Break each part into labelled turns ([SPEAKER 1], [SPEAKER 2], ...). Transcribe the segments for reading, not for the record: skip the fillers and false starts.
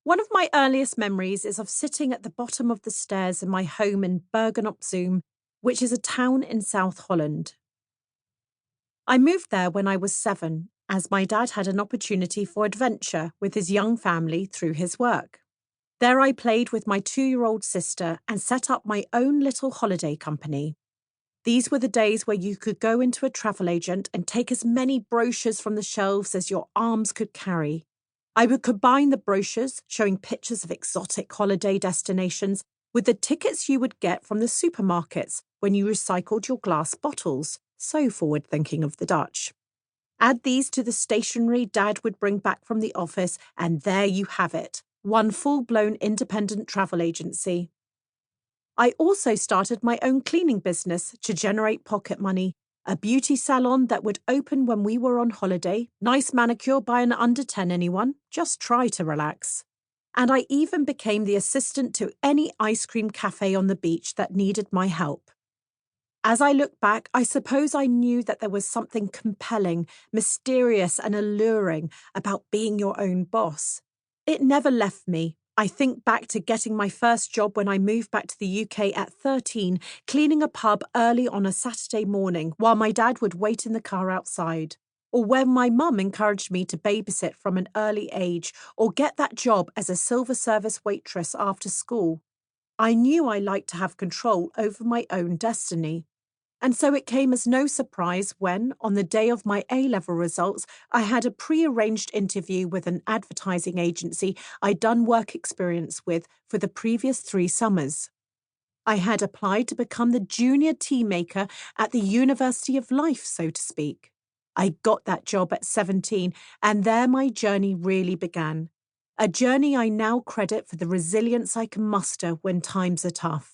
[SPEAKER 1] One of my earliest memories is of sitting at the bottom of the stairs in my home in Bergen-op-Zoom, which is a town in South Holland. I moved there when I was 7, as my dad had an opportunity for adventure with his young family through his work. There I played with my 2-year-old sister and set up my own little holiday company. These were the days where you could go into a travel agent and take as many brochures from the shelves as your arms could carry. I would combine the brochures showing pictures of exotic holiday destinations with the tickets you would get from the supermarkets when you recycled your glass bottles, so forward-thinking of the Dutch. Add these to the stationery Dad would bring back from the office, and there you have it, one full-blown independent travel agency. I also started my own cleaning business to generate pocket money, a beauty salon that would open when we were on holiday, nice manicure by an under 10 anyone, just try to relax. And I even became the assistant to any ice cream cafe on the beach that needed my help. As I look back, I suppose I knew that there was something compelling, mysterious and alluring about being your own boss. It never left me. I think back to getting my first job when I moved back to the UK at 13, cleaning a pub early on a Saturday morning while my dad would wait in the car outside. Or when my mum encouraged me to babysit from an early age or get that job as a silver service waitress after school. I knew I liked to have control over my own destiny. And so it came as no surprise when, on the day of my A-level results, I had a pre-arranged interview with an advertising agency I'd done work experience with for the previous 3 summers. I had applied to become the junior tea maker at the University of Life, so to speak. I got that job at 17, and there my journey really began. A journey I now credit for the resilience I can muster when times are tough.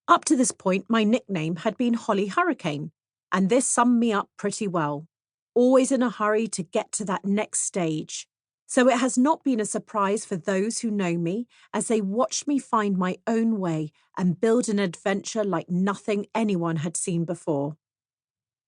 [SPEAKER 1] Up to this point, my nickname had been Holly Hurricane, and this summed me up pretty well. Always in a hurry to get to that next stage. So it has not been a surprise for those who know me as they watched me find my own way and build an adventure like nothing anyone had seen before.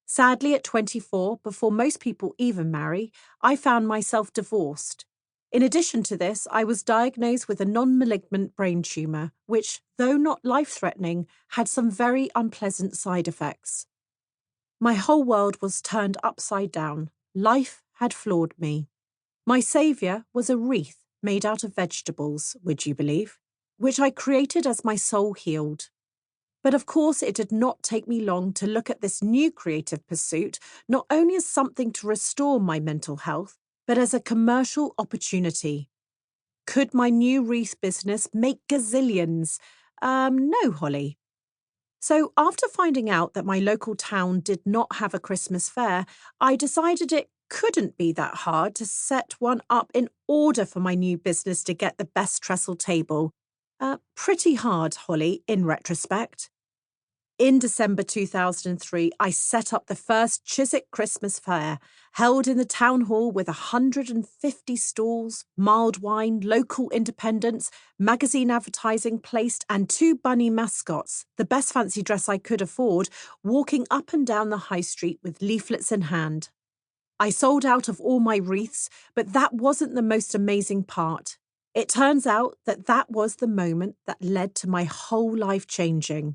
[SPEAKER 1] Sadly, at 24, before most people even marry, I found myself divorced. In addition to this, I was diagnosed with a non-malignant brain tumour, which, though not life-threatening, had some very unpleasant side effects. My whole world was turned upside down. Life had floored me. My saviour was a wreath made out of vegetables, would you believe, which I created as my soul healed. But of course, it did not take me long to look at this new creative pursuit not only as something to restore my mental health, but as a commercial opportunity. Could my new wreath business make gazillions? No, Holly. So after finding out that my local town did not have a Christmas fair, I decided it couldn't be that hard to set one up in order for my new business to get the best trestle table. Pretty hard, Holly, in retrospect. In December 2003, I set up the first Chiswick Christmas Fair, held in the town hall with 150 stalls, mild wine, local independents, magazine advertising placed, and 2 bunny mascots, the best fancy dress I could afford, walking up and down the high street with leaflets in hand. I sold out of all my wreaths, but that wasn't the most amazing part. It turns out that was the moment that led to my whole life changing.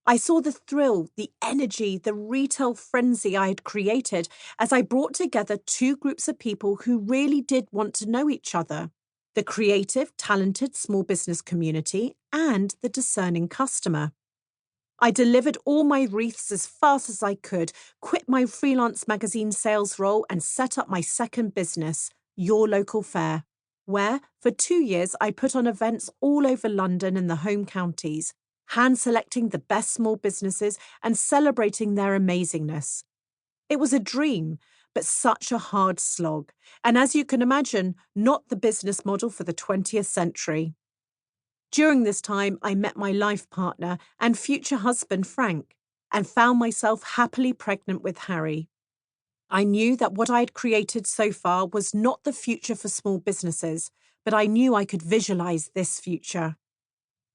[SPEAKER 1] I saw the thrill, the energy, the retail frenzy I had created as I brought together 2 groups of people who really did want to know each other, the creative, talented small business community and the discerning customer. I delivered all my wreaths as fast as I could, quit my freelance magazine sales role and set up my second business, Your Local Fair, where for 2 years I put on events all over London and the home counties, hand-selecting the best small businesses and celebrating their amazingness. It was a dream, but such a hard slog, and as you can imagine, not the business model for the 20th century. During this time, I met my life partner and future husband, Frank, and found myself happily pregnant with Harry. I knew that what I had created so far was not the future for small businesses, but I knew I could visualize this future.